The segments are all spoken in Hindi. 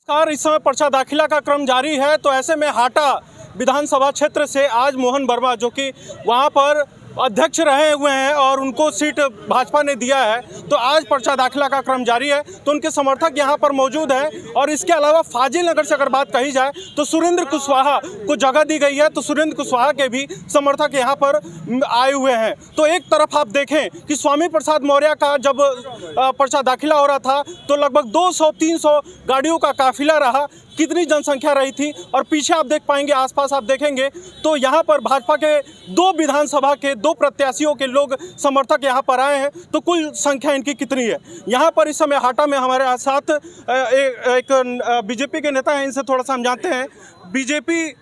कार इस समय पर्चा दाखिला का क्रम जारी है। तो ऐसे में हाटा विधानसभा क्षेत्र से आज मोहन वर्मा, जो कि वहां पर अध्यक्ष रहे हुए हैं और उनको सीट भाजपा ने दिया है, तो आज पर्चा दाखिला का क्रम जारी है। तो उनके समर्थक यहां पर मौजूद हैं। और इसके अलावा फाजिल नगर से अगर बात कही जाए तो सुरेंद्र कुशवाहा को जगह दी गई है। तो सुरेंद्र कुशवाहा के भी समर्थक यहां पर आए हुए हैं। तो एक तरफ आप देखें कि स्वामी प्रसाद मौर्य का जब पर्चा दाखिला हो रहा था तो लगभग 200-300 गाड़ियों का काफिला रहा। कितनी जनसंख्या रही थी, और पीछे आप देख पाएंगे, आसपास आप देखेंगे तो यहाँ पर भाजपा के 2 विधानसभा के 2 प्रत्याशियों के लोग समर्थक यहाँ पर आए हैं। तो कुल संख्या इनकी कितनी है? यहाँ पर इस समय हाटा में हमारे साथ एक बीजेपी के नेता हैं, इनसे थोड़ा सा हम जानते हैं। बीजेपी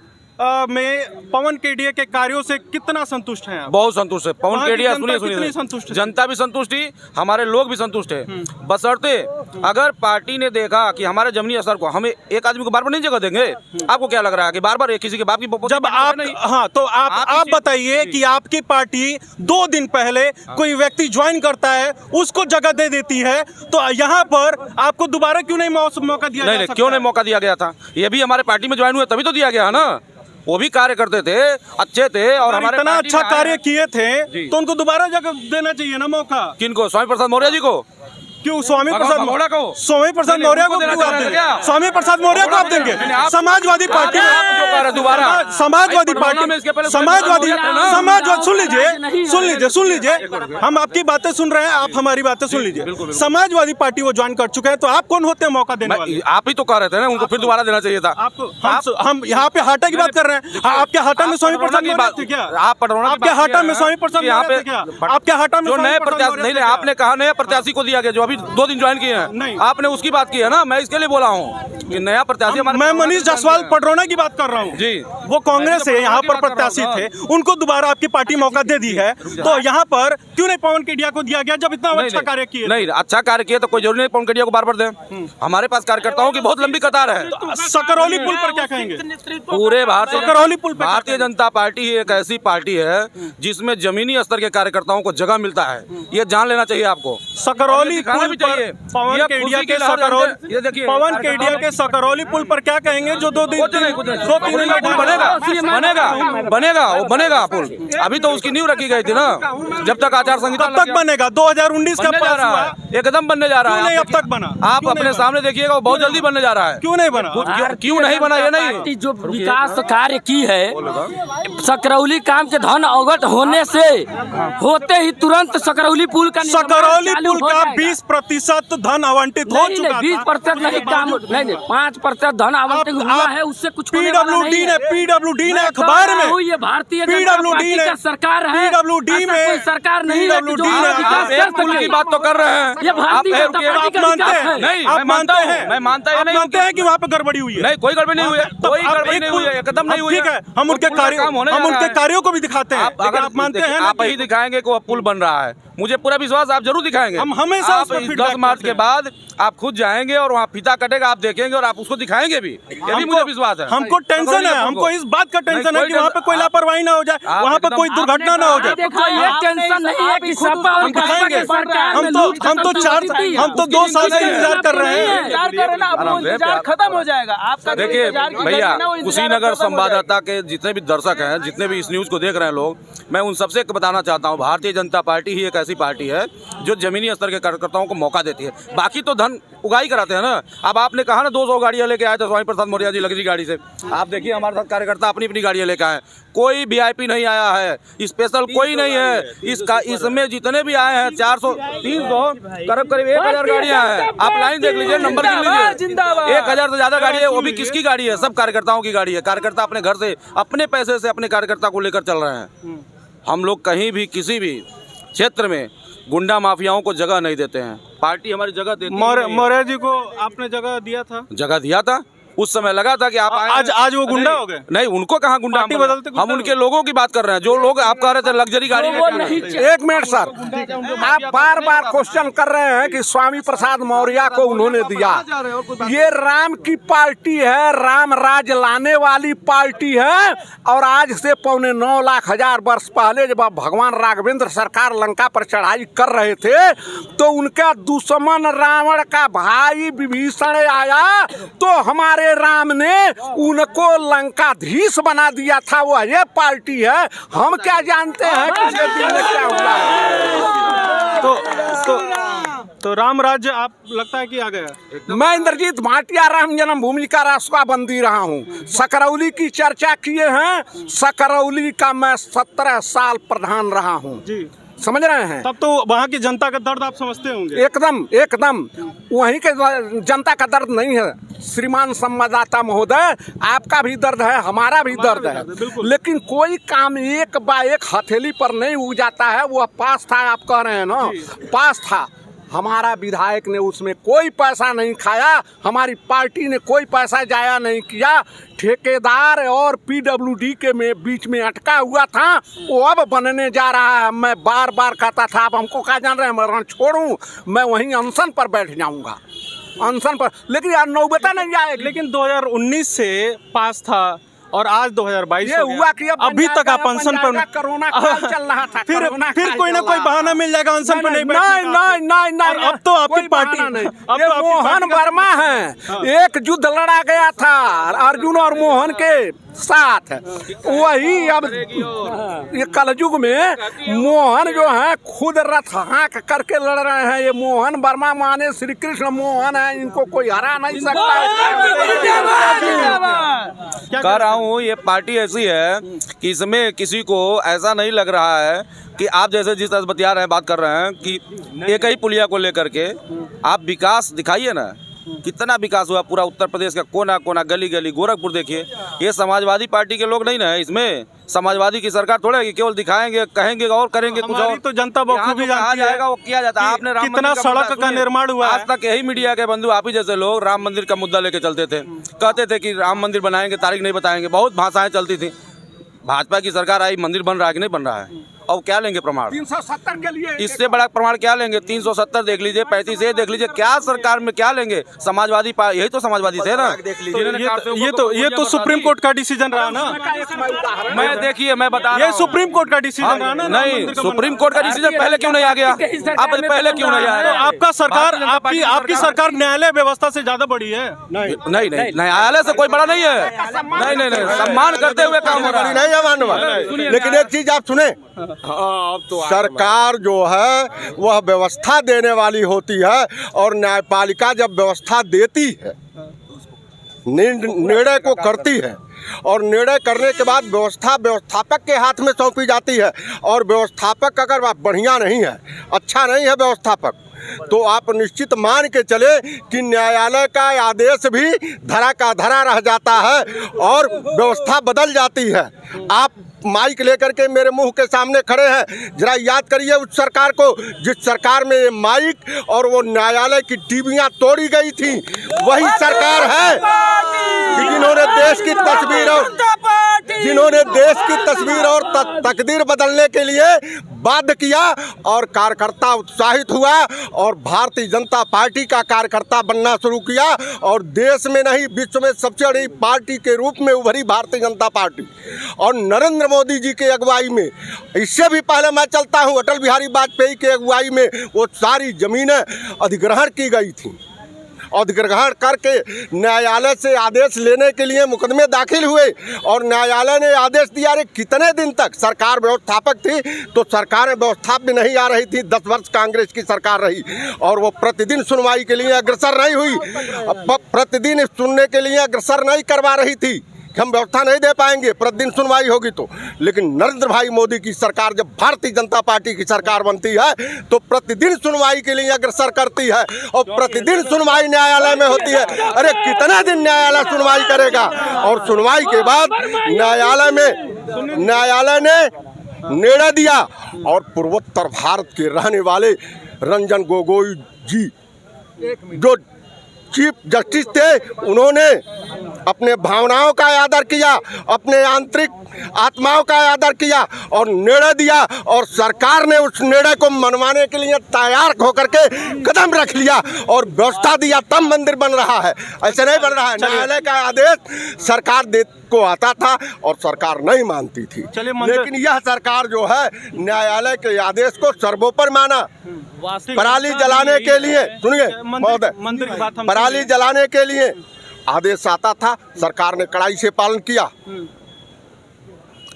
में पवन केडिया के कार्यों से कितना संतुष्ट हैं आप? बहुत संतुष्ट है पवन केडिया। सुनिए संतुष्ट है? जनता भी संतुष्ट ही, हमारे लोग भी संतुष्ट है। बशर्ते अगर पार्टी ने देखा कि हमारे जमीनी असर को, हमें एक आदमी को बार बार नहीं जगह देंगे। आपको क्या लग रहा है कि बार बार किसी के बाप की जब आप नहीं? हाँ, तो आप बताइए कि आपकी पार्टी 2 दिन पहले कोई व्यक्ति ज्वाइन करता है, उसको जगह दे देती है, तो यहाँ पर आपको दोबारा क्यों नहीं मौका दिया? नहीं, क्यों नहीं मौका दिया गया था? ये भी हमारे पार्टी में ज्वाइन हुए तभी तो दिया गया है ना। वो भी कार्य करते थे, अच्छे थे, और हमारे इतना अच्छा कार्य किए थे तो उनको दोबारा जगह देना चाहिए ना मौका। किनको? स्वामी प्रसाद मौर्य जी को? क्यों स्वामी प्रसाद मौर्य को? स्वामी प्रसाद मौर्य को क्यों आप देंगे? स्वामी प्रसाद मौर्य को आप देंगे? समाजवादी पार्टी दोबारा समाजवादी पार्टी सुन लीजिए, हम आपकी बातें सुन रहे हैं, आप हमारी बातें सुन लीजिए। समाजवादी पार्टी वो ज्वाइन कर चुके हैं, तो आप कौन होते हैं मौका देने वाले? आप ही तो कह रहे थे ना, उनको फिर दोबारा देना चाहिए था आपको। हम यहाँ पे हाटा की बात कर रहे हैं। आपके हाटा में स्वामी प्रसाद मौर्य थे क्या? आप पटरौना आपके हाटा में स्वामी प्रसाद मौर्य थे क्या? आपके हाटा में जो नए प्रत्याशी नहीं, आपने कहा नया प्रत्याशी को दिया गया, जो अभी 2 दिन ज्वाइन किए हैं, आपने उसकी बात की है ना। मैं इसके लिए बोला हूँ कि नया प्रत्याशी हमारे। मैं मनीष जायसवाल पटरौना की बात कर रहा हूँ जी। वो कांग्रेस से यहाँ पर प्रत्याशी थे, उनको दोबारा आपकी पार्टी मौका दे दी है, तो यहाँ पर क्यों नहीं पवन केडिया को दिया गया जब इतना अच्छा कार्य किए? नहीं, अच्छा कार्य किया तो कोई जरूरी नहीं पवन केडिया को बार बार दें। हमारे पास कार्यकर्ताओं की बहुत लंबी कतार है। सकरौली पुल पर क्या कहेंगे? पूरे सकरौली पुल पर भारतीय जनता पार्टी एक ऐसी पार्टी है जिसमें जमीनी स्तर के कार्यकर्ताओं को जगह मिलता है, ये जान लेना चाहिए आपको। सकरौली पुल पर पवन केडिया के सकरौली पुल पर क्या कहेंगे? जो 2-3 बनेगा पुल। अभी तो उसकी नींव रखी गई थी ना, जब तक आचार संहिता तक बनेगा। 2019 का पास हुआ, एकदम बनने जा रहा है। अब तक बना? आप अपने सामने देखिएगा, वो बहुत जल्दी बनने जा रहा है। क्यों नहीं बना? क्यों नहीं बना? ये नहीं, जो विकास कार्य की है, सकरौली काम के धन अवगत होने से होते ही तुरंत सकरौली पुल का 20% धन आवंटित हो चुका था। 20% नहीं, काम नहीं, 5% धन आवंटित हुआ है, उससे कुछ पीडब्ल्यूडी ने अखबार में, ये भारतीय जनता पार्टी का सरकार है, पीडब्ल्यूडी में कोई सरकार नहीं है कि जो विकास कर पुल की बात तो कर रहे हैं। ये भारतीय जनता पार्टी का विकास है। नहीं, मैं मानता हूँ कि वहाँ पे गड़बड़ी हुई है। नहीं, कोई गड़बड़ी नहीं हुई है, कोई गड़बड़ी नहीं हुई है, एकदम नहीं हुई है। ठीक है, हम उनके कार्यों को भी दिखाते हैं। अगर आप मानते हैं, आप ही दिखाएंगे कि वो पुल बन रहा है, मुझे पूरा विश्वास, आप जरूर दिखाएंगे। हम हमेशा 10 मार्च के बाद आप खुद जाएंगे और वहाँ फीता कटेगा, आप देखेंगे और आप उसको दिखाएंगे भी, ये भी मुझे विश्वास है। हमको टेंशन है, हमको इस बात का टेंशन है कि वहाँ पे कोई लापरवाही ना हो जाए, वहाँ पे कोई दुर्घटना ना हो जाए। देखो, ये टेंशन नहीं है कि सपा और बसपा की सरकार में लूट हम तो 2 साल से इंतजार कर रहे हैं। इंतजार खत्म हो जाएगा आपका। देखिए भैया, कुशीनगर संवाददाता के जितने भी दर्शक हैं, जितने भी इस न्यूज को देख रहे हैं लोग, मैं उन सबसे बताना चाहता हूँ, भारतीय जनता पार्टी ही एक ऐसी पार्टी है जो जमीनी स्तर के कार्यकर्ताओं को मौका देती है। बाकी तो धन उगाही कराते हैं ना। अब आपने कहा ना 200 गाड़ियां लेके आए थे स्वामी प्रसाद मौर्य जी लग्जरी गाड़ी से। आप देखिए हमारे साथ कार्यकर्ता अपनी अपनी गाड़ियां लेके आए, कोई वीआईपी नहीं आया है, स्पेशल कोई नहीं है। इसमें जितने भी आए हैं 400 300 करीब 1000 गाड़ियां हैं। आप लाइन देख लीजिए, नंबर गिन लीजिए, 1000 से ज्यादा गाड़ी है। वो भी किसकी गाड़ी है? सब कार्यकर्ताओं की गाड़ी है। कार्यकर्ता अपने घर से, अपने पैसे से अपने कार्यकर्ता को लेकर चल रहे हैं। हम लोग कहीं भी किसी भी क्षेत्र में गुंडा माफियाओं को जगह नहीं देते हैं। पार्टी हमारी जगह देती है। मौर्य जी को आपने जगह दिया था? जगह दिया था, उस समय लगा था कि आप आज वो गुंडा हो गए? नहीं, उनको कहाँ गुंडा, पार्टी बदलते हम उनके लोगों की बात कर रहे हैं। जो लोग आप कह रहे थे लग्जरी गाड़ी वो नहीं एक मिनट सर, आप बार बार क्वेश्चन कर रहे हैं कि स्वामी प्रसाद मौर्य को उन्होंने दिया। ये राम की पार्टी है, राम राज लाने वाली पार्टी है। और आज से 9,50,000 वर्ष पहले जब भगवान राघवेंद्र सरकार लंका पर चढ़ाई कर रहे थे तो उनका दुश्मन रावण का भाई विभीषण आया तो हमारे राम ने उनको लंकाधीश बना दिया था। वो ये पार्टी है, हम क्या जानते हैं किसके दिल में क्या हुआ है। तो राम राज्य आप लगता है कि आ गया? मैं इंद्रजीत भाटिया राम जन्मभूमि का रास्ता बंदी रहा हूँ। सकरौली की चर्चा किए हैं, सकरौली का मैं 17 साल प्रधान रहा हूँ जी, समझ रहे हैं। तब तो वहाँ की जनता का दर्द आप समझते होंगे। एकदम एकदम वहीं के जनता का दर्द नहीं है श्रीमान संवाददाता महोदय, आपका भी दर्द है, हमारा भी दर्द है, लेकिन कोई काम एक बार एक हथेली पर नहीं उग जाता है। वो पास था, आप कह रहे हैं ना, पास था। हमारा विधायक ने उसमें कोई पैसा नहीं खाया, हमारी पार्टी ने कोई पैसा जाया नहीं किया। ठेकेदार और पीडब्ल्यूडी के बीच में अटका हुआ था, वो अब बनने जा रहा है। मैं बार बार कहता था, अब हमको क्या जान रहे हैं, मैं छोड़ूं, मैं वहीं अनशन पर बैठ जाऊंगा, अनशन पर। लेकिन यार नौबत नहीं आएगी। लेकिन 2019 से पास था और आज 2022 ये हुआ कि अब अभी तक आप अनशन पर, कोरोना काल चल रहा था, फिर कोई ना कोई बहाना मिल जाएगा अनशन पर नहीं बैठने का। नहीं, अब तो आपकी पार्टी नहीं, ये मोहन वर्मा है। एक युद्ध लड़ा गया था अर्जुन और मोहन के साथ, वही अब ये कलयुग में मोहन जो है खुद रथ हाँक करके लड़ रहे हैं। ये मोहन वर्मा माने श्री कृष्ण मोहन है, इनको कोई हरा नहीं सकता है। कह रहा हूँ ये पार्टी ऐसी है कि इसमें किसी को ऐसा नहीं लग रहा है कि आप जैसे जिस तरह बतिया रहे हैं, बात कर रहे हैं कि एक ही पुलिया को लेकर के आप विकास दिखाइए ना, कितना विकास हुआ पूरा उत्तर प्रदेश का कोना कोना, गली गली। गोरखपुर देखिए, ये समाजवादी पार्टी के लोग नहीं ना है इसमें। समाजवादी की सरकार थोड़ा है कि केवल दिखाएंगे, कहेंगे और करेंगे कुछ और। तो जनता बखूबी जानती है जाएगा वो किया जाता है। आपने राम कितना सड़क का निर्माण हुआ आज तक यही मीडिया के बंधु आप ही जैसे लोग राम मंदिर का मुद्दा लेके चलते थे, कहते थे कि राम मंदिर बनाएंगे, तारीख नहीं बताएंगे, बहुत भाषाएं चलती थी। भाजपा की सरकार आई, मंदिर बन रहा है कि नहीं बन रहा है? और क्या लेंगे प्रमाण? 370 के लिए इससे बड़ा प्रमाण क्या लेंगे? 370 देख लीजिए, 35 ये देख लीजिए, क्या सरकार में क्या लेंगे? समाजवादी पार्टी, यही तो समाजवादी थे ना। ये तो सुप्रीम कोर्ट का डिसीजन रहा ना। मैं देखिए, मैं बता रहा ये सुप्रीम कोर्ट का डिसीजन रहा ना। नहीं, सुप्रीम कोर्ट का डिसीजन पहले क्यों नहीं आ गया? अब पहले क्यों नहीं आया? आपका सरकार, आपकी सरकार न्यायालय व्यवस्था से ज्यादा बड़ी है। नहीं, न्यायालय से कोई बड़ा नहीं है। नहीं, सम्मान करते हुए काम हो रहा है। लेकिन एक चीज आप सुने, सरकार जो है वह व्यवस्था देने वाली होती है, और न्यायपालिका जब व्यवस्था देती है, निर्णय को करती है, और निर्णय करने के बाद व्यवस्था व्यवस्थापक के हाथ में सौंपी जाती है। और व्यवस्थापक अगर बढ़िया नहीं है, अच्छा नहीं है व्यवस्थापक, तो आप निश्चित मान के चले कि न्यायालय का आदेश भी धरा का धरा रह जाता है और व्यवस्था बदल जाती है। आप माइक लेकर के मेरे मुंह के सामने खड़े हैं, जरा याद करिए उस सरकार को जिस सरकार में ये माइक और वो न्यायालय की टीवियां तोड़ी गई थी, वही सरकार है जिन्होंने देश की तस्वीर और तकदीर बदलने के लिए बाध्य किया, और कार्यकर्ता उत्साहित हुआ और भारतीय जनता पार्टी का कार्यकर्ता बनना शुरू किया, और देश में नहीं विश्व में सबसे बड़ी पार्टी के रूप में उभरी भारतीय जनता पार्टी। और नरेंद्र मोदी जी के अगुवाई में, इससे भी पहले मैं चलता हूं, अटल बिहारी वाजपेयी के अगुवाई में वो सारी जमीनें अधिग्रहण की गई थी। अधिग्रहण करके न्यायालय से आदेश लेने के लिए मुकदमे दाखिल हुए, और न्यायालय ने आदेश दिया। अरे कितने दिन तक सरकार व्यवस्थापक थी तो सरकारें व्यवस्था में नहीं आ रही थी। 10 वर्ष कांग्रेस की सरकार रही और वो प्रतिदिन सुनवाई के लिए अग्रसर नहीं हुई, प्रतिदिन सुनने के लिए अग्रसर नहीं करवा रही थी। हम व्यवस्था नहीं दे पाएंगे, प्रतिदिन सुनवाई होगी तो। लेकिन नरेंद्र भाई मोदी की सरकार जब भारतीय जनता पार्टी की सरकार बनती है तो प्रतिदिन सुनवाई के लिए अग्रसर करती है, और प्रतिदिन सुनवाई न्यायालय में होती है। अरे कितने दिन न्यायालय सुनवाई करेगा? और सुनवाई के बाद न्यायालय ने निर्णय दिया, और पूर्वोत्तर भारत के रहने वाले रंजन गोगोई जी जो चीफ जस्टिस थे, उन्होंने अपने भावनाओं का आदर किया, अपने आंतरिक आत्माओं का आदर किया और निर्णय दिया, और सरकार ने उस निर्णय को मनवाने के लिए तैयार होकर के कदम रख लिया और व्यवस्था दिया, तब मंदिर बन रहा है। ऐसे नहीं बन रहा है। न्यायालय का आदेश सरकार को आता था और सरकार नहीं मानती थी, लेकिन यह सरकार जो है न्यायालय के आदेश को सर्वोपरि माना। पराली जलाने के लिए, सुनिए महोदय, पराली जलाने के लिए आदेश आता था, सरकार ने कड़ाई से पालन किया।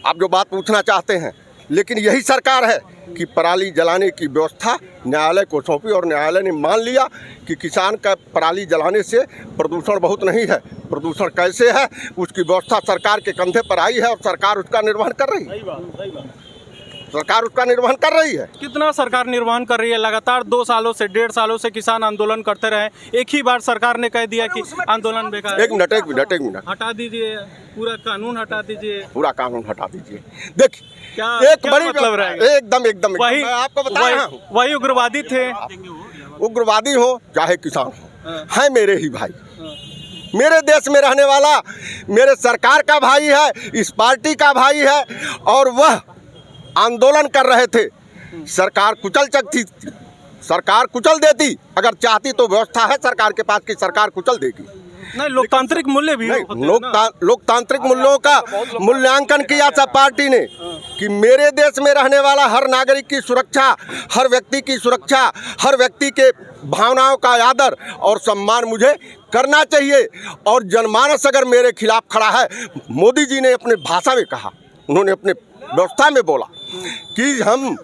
आप जो बात पूछना चाहते हैं, लेकिन यही सरकार है कि पराली जलाने की व्यवस्था न्यायालय को सौंपी और न्यायालय ने मान लिया कि किसान का पराली जलाने से प्रदूषण बहुत नहीं है। प्रदूषण कैसे है उसकी व्यवस्था सरकार के कंधे पर आई है और सरकार उसका निर्वहन कर रही है। सरकार उसका निर्वहन कर रही है। कितना सरकार निर्वहन कर रही है? लगातार 2 सालों से 1.5 सालों से किसान आंदोलन करते रहे, एक ही बार सरकार ने कह दिया कि आंदोलन बेकार है। एक मिनट हटा दीजिए, पूरा कानून हटा दीजिए, पूरा कानून हटा दीजिए। देखिए क्या एक क्या बड़ी मतलब रहेगा? एकदम वही मैं आपको बता रहा हूं, वही उग्रवादी थे। उग्रवादी हो चाहे किसान है मेरे ही भाई, मेरे देश में रहने वाला मेरे सरकार का भाई है, इस पार्टी का भाई है, और वह आंदोलन कर रहे थे। सरकार कुचल सकती, सरकार कुचल देती, अगर चाहती तो व्यवस्था है सरकार के पास कि सरकार कुचल देगी। नहीं, लोकतांत्रिक मूल्य भी लोकतांत्रिक मूल्यों का मूल्यांकन किया सब पार्टी ने कि मेरे देश में रहने वाला हर नागरिक की सुरक्षा, हर व्यक्ति की सुरक्षा, हर व्यक्ति के भावनाओं का आदर और सम्मान मुझे करना चाहिए। और जनमानस अगर मेरे खिलाफ खड़ा है, मोदी जी ने अपने भाषा में कहा, उन्होंने अपने व्यवस्था में बोला कि हम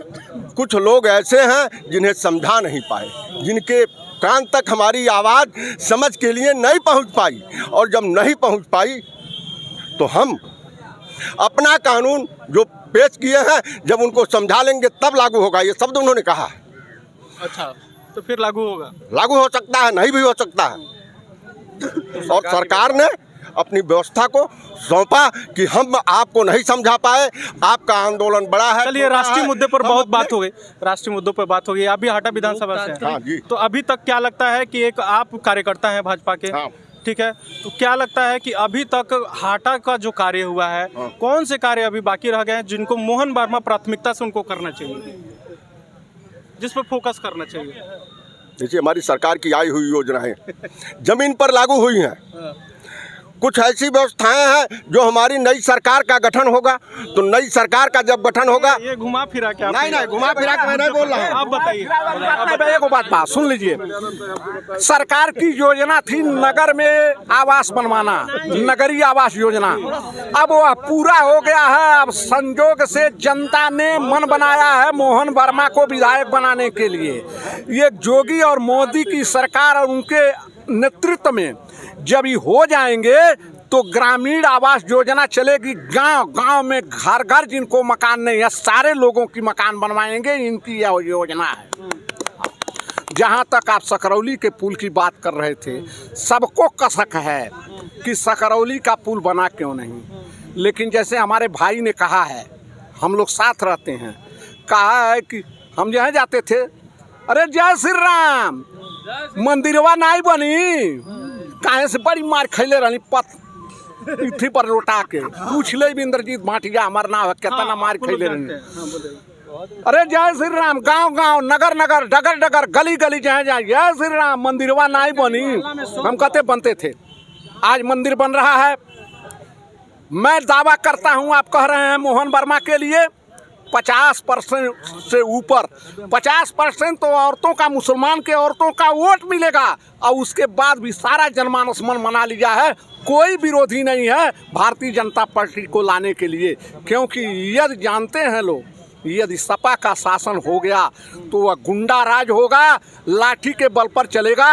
कुछ लोग ऐसे हैं जिन्हें समझा नहीं पाए, जिनके कान तक हमारी आवाज़ समझ के लिए नहीं पहुंच पाई, और जब नहीं पहुंच पाई तो हम अपना कानून जो पेश किए हैं जब उनको समझा लेंगे तब लागू होगा। ये शब्द उन्होंने कहा। अच्छा, तो फिर लागू होगा? लागू हो सकता है, नहीं भी हो सकता है। और सरकार ने अपनी व्यवस्था को सौंपा कि हम आपको नहीं समझा पाए, आपका आंदोलन बड़ा है। चलिए, राष्ट्रीय मुद्दे पर बहुत बात हो गई, राष्ट्रीय मुद्दों पर बात हो गई। आप भी हाटा विधानसभा से हैं। हाँ जी। तो अभी तक क्या लगता है कि एक आप कार्यकर्ता हैं भाजपा के, हाँ। ठीक है, तो क्या लगता है कि अभी तक हाटा का जो कार्य हुआ है, कौन से कार्य अभी बाकी रह गए हैं जिनको मोहन वर्मा प्राथमिकता से उनको करना चाहिए, जिस पर फोकस करना चाहिए? देखिए, हमारी सरकार की आई हुई योजनाएं जमीन पर लागू हुई हैं। कुछ ऐसी व्यवस्थाएं हैं जो हमारी नई सरकार का गठन होगा, तो नई सरकार का जब गठन होगा, ये घुमा फिरा के नहीं घुमा फिरा के मैं नहीं बोल रहा हूं। आप बताइए। एक बात सुन लीजिए। सरकार की योजना थी नगर में आवास बनवाना, नगरीय आवास योजना। अब वह पूरा हो गया है। अब संजोग से जनता ने मन बनाया है मोहन वर्मा को विधायक बनाने के लिए। ये योगी और मोदी की सरकार और उनके नेतृत्व में जब ये हो जाएंगे तो ग्रामीण आवास योजना चलेगी। गांव गांव में घर घर जिनको मकान नहीं है, सारे लोगों की मकान बनवाएंगे। इनकी यह योजना है। जहां तक आप सकरौली के पुल की बात कर रहे थे, सबको कसक है कि सकरौली का पुल बना क्यों नहीं। लेकिन जैसे हमारे भाई ने कहा है, हम लोग साथ रहते हैं, कहा है कि हम जहाँ जाते थे, अरे जय श्री राम, मंदिरवा नहीं बनी, काहे से बड़ी मार खैले रही पथी पर लौटा के। पूछ ले इंद्रजीत भाटिया, हमार नाम है, कितना मार खैले रही। अरे जय श्री राम, गांव गांव, नगर नगर, डगर डगर, गली गली, जहाँ जहाँ जय श्री राम, मंदिरवा नहीं बनी। हम कहते बनते थे, आज मंदिर बन रहा है। मैं दावा करता हूँ, आप कह रहे हैं मोहन वर्मा के लिए 50% से ऊपर, 50% तो औरतों का, मुसलमान के औरतों का वोट मिलेगा। और उसके बाद भी सारा जनमानस मन मना लिया है। कोई विरोधी नहीं है भारतीय जनता पार्टी को लाने के लिए, क्योंकि यदि जानते हैं लोग, यदि सपा का शासन हो गया तो वह गुंडा राज होगा, लाठी के बल पर चलेगा।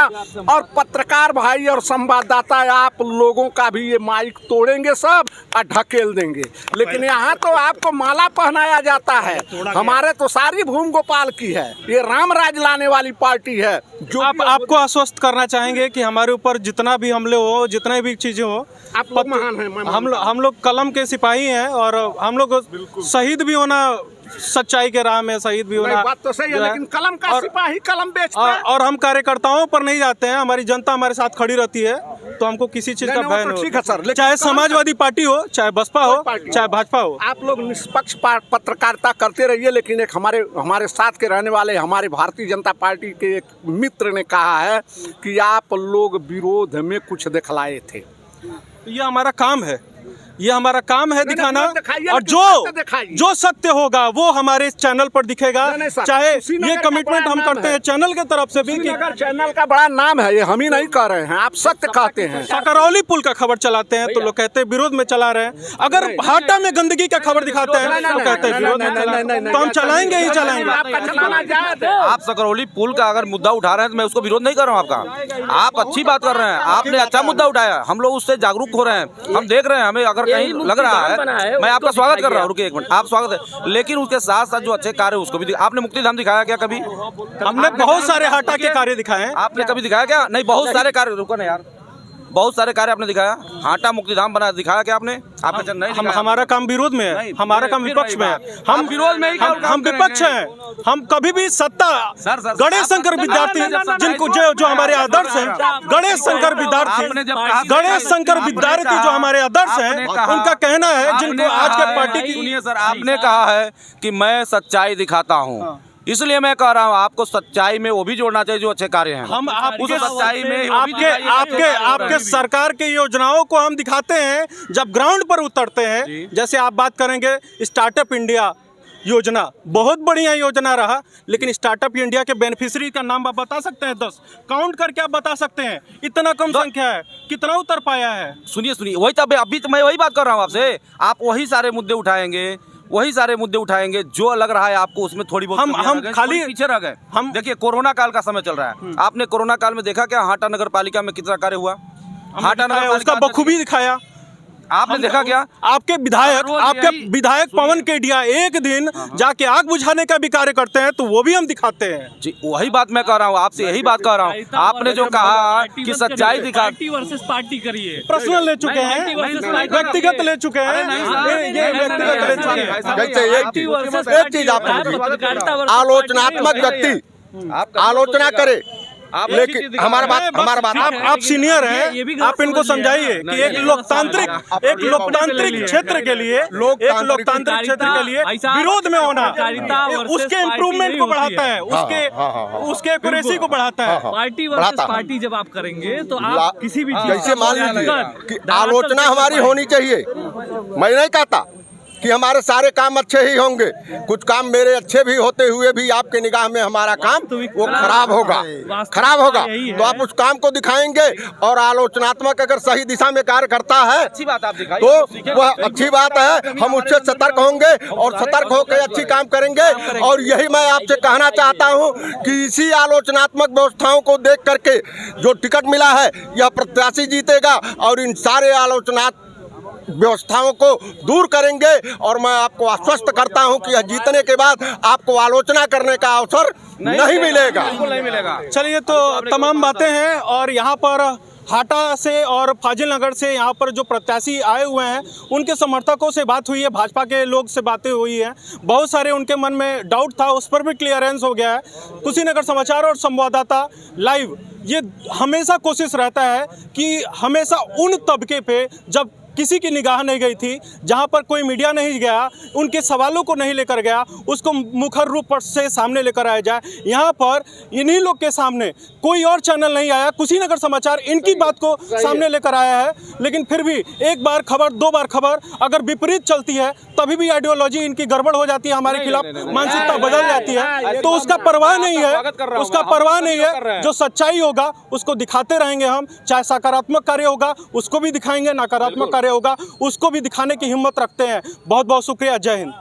और पत्रकार भाई और संवाददाता, आप लोगों का भी ये माइक तोड़ेंगे सब और ढकेल देंगे। लेकिन यहाँ तो आपको माला पहनाया जाता है। हमारे तो सारी भूमि गोपाल की है, ये राम राज लाने वाली पार्टी है। जो आपको आश्वस्त करना चाहेंगे कि हमारे ऊपर जितना भी हमले हो, जितने भी चीजें हो, आप महान हैं। हम लोग कलम के सिपाही हैं और हम लोग शहीद भी होना सच्चाई के राह में शहीद भी होना। बात तो सही है, लेकिन कलम का सिपाही कलम बेचता है। और हम कार्यकर्ताओं पर नहीं जाते हैं, हमारी जनता हमारे साथ खड़ी रहती है, तो हमको किसी चीज का भय ठीक है सर, नहीं, चाहे समाजवादी पार्टी हो, चाहे बसपा हो, चाहे भाजपा हो। आप लोग निष्पक्ष पत्रकारिता करते रहिए, लेकिन एक हमारे साथ के रहने वाले हमारे भारतीय जनता पार्टी के एक मित्र ने कहा है कि आप लोग विरोध में कुछ दिखलाए थे। ये हमारा काम है, ये हमारा काम है दिखाना, और दिखाइए। जो सत्य होगा वो हमारे चैनल पर दिखेगा। चाहे ये कमिटमेंट हम करते हैं चैनल के तरफ से भी कि चैनल का बड़ा नाम है, ये हम ही नहीं कह रहे हैं, आप सत्य कहते हैं। सकरौली पुल का खबर चलाते हैं तो लोग कहते हैं विरोध में चला रहे हैं, अगर हाटा में गंदगी का खबर दिखाते हैं तो कहते हैं विरोध में चला रहे हैं। तो हम चलाएंगे ही चलाएंगे। आप सकरौली पुल का अगर मुद्दा उठा रहे हैं तो मैं उसको विरोध नहीं कर रहा हूँ आपका, आप अच्छी बात कर रहे हैं, आपने अच्छा मुद्दा उठाया, हम लोग उससे जागरूक हो रहे हैं, हम देख रहे हैं, हमें अगर कहीं लग रहा है, मैं आपका स्वागत कर रहा हूँ, रुकिए एक मिनट, आप स्वागत है, लेकिन उसके साथ साथ जो अच्छे कार्य उसको भी आपने मुक्तिधाम दिखाया क्या कभी? हमने बहुत सारे हाटा के कार्य दिखाए हैं। आपने कभी दिखाया क्या? नहीं, बहुत सारे कार्य, रुको ना यार, बहुत सारे कार्य आपने दिखाया, हाटा मुक्तिधाम बना दिखाया क्या आपने? आपने नहीं, हमारा काम विरोध में है, हमारा काम विपक्ष में है। हम विरोध में हम विपक्ष हैं, हम कभी भी सत्ता गणेश शंकर विद्यार्थी जिनको जो हमारे आदर्श हैं, गणेश शंकर विद्यार्थी जो हमारे आदर्श हैं, उनका कहना है जिनको आज के पार्टी की। सुनिए सर, आपने कहा है कि मैं सच्चाई दिखाता हूँ, इसलिए मैं कह रहा हूँ आपको सच्चाई में वो भी जोड़ना चाहिए जो अच्छे कार्य हैं। हम आपके सच्चाई में आपके सरकार के योजनाओं को हम दिखाते हैं जब ग्राउंड पर उतरते हैं। जैसे आप बात करेंगे स्टार्टअप इंडिया योजना, बहुत बढ़िया योजना रहा, लेकिन स्टार्टअप इंडिया के बेनिफिशियरी का नाम आप बता सकते हैं? 10 काउंट करके आप बता सकते हैं? इतना कम संख्या है, कितना उतर पाया है? सुनिए वही तब अभी तो मैं वही बात कर रहा हूँ आपसे, आप वही सारे मुद्दे उठाएंगे जो लग रहा है आपको उसमें थोड़ी बहुत हम खाली पीछे रह गए। हम देखिए कोरोना काल का समय चल रहा है, आपने कोरोना काल में देखा क्या हाटा नगर पालिका में कितना कार्य हुआ? हाटा नगर उसका बखूबी दिखाया, आपने देखा क्या? आपके विधायक पवन केडिया एक दिन जाके आग बुझाने का भी कार्य करते हैं, तो वो भी हम दिखाते हैं। जी वही बात मैं कह रहा हूँ, आपसे यही बात कह रहा हूँ। आपने जो कहा कि सच्चाई दिखा, पार्टी वर्सेस पार्टी करिए, पर्सनल ले चुके हैं, व्यक्तिगत ले चुके हैं, ये व्यक्तिगत ले चुके हैं। जैसे एक चीज आप आलोचनात्मक व्यक्ति आलोचना करे, लेकिन हमारा बात आप सीनियर हैं, आप इनको समझाइए कि एक लोकतांत्रिक क्षेत्र के लिए विरोध में होना उसके इम्प्रूवमेंट को बढ़ाता है, उसके एक्यूरेसी को बढ़ाता है। पार्टी वर्सेस पार्टी जब आप करेंगे तो आप किसी भी जैसे मान लीजिए कि आलोचना हमारी होनी चाहिए, मैं नहीं कहता कि हमारे सारे काम अच्छे ही होंगे, कुछ काम मेरे अच्छे भी होते हुए भी आपके निगाह में हमारा काम वो खराब होगा, तो आप उस काम को दिखाएंगे, और आलोचनात्मक अगर सही दिशा में कार्य करता है अच्छी बात आप दिखाई, तो वह अच्छी बात है, हम उससे सतर्क होंगे और सतर्क होकर अच्छी काम करेंगे। और यही मैं आपसे कहना चाहता हूँ कि इसी आलोचनात्मक व्यवस्थाओं को देख करके जो टिकट मिला है यह प्रत्याशी जीतेगा, और इन सारे आलोचनात्मक व्यवस्थाओं को दूर करेंगे। और मैं आपको आश्वस्त करता हूं कि जीतने के बाद आपको आलोचना करने का अवसर नहीं मिलेगा। चलिए, तो तमाम बातें हैं, और यहाँ पर हाटा से और फाजिल नगर से यहाँ पर जो प्रत्याशी आए हुए हैं उनके समर्थकों से बात हुई है, भाजपा के लोग से बातें हुई हैं, बहुत सारे उनके मन में डाउट था, उस पर भी क्लियरेंस हो गया है। कुशीनगर समाचार और संवाददाता लाइव ये हमेशा कोशिश रहता है कि हमेशा उन तबके पे जब किसी की निगाह नहीं गई थी, जहां पर कोई मीडिया नहीं गया, उनके सवालों को नहीं लेकर गया, उसको मुखर रूप से सामने लेकर आया जाए। यहाँ पर इन्हीं लोग के सामने कोई और चैनल नहीं आया, कुशीनगर समाचार इनकी बात को सामने लेकर आया है। लेकिन फिर भी एक बार खबर, 2 बार खबर अगर विपरीत चलती है तभी भी आइडियोलॉजी इनकी गड़बड़ हो जाती है, हमारे खिलाफ मानसिकता बदल जाती है, तो उसका परवाह नहीं है। जो सच्चाई होगा उसको दिखाते रहेंगे हम, चाहे सकारात्मक कार्य होगा उसको भी दिखाएंगे, नकारात्मक कार्य होगा उसको भी दिखाने की हिम्मत रखते हैं। बहुत बहुत शुक्रिया, जय हिंद।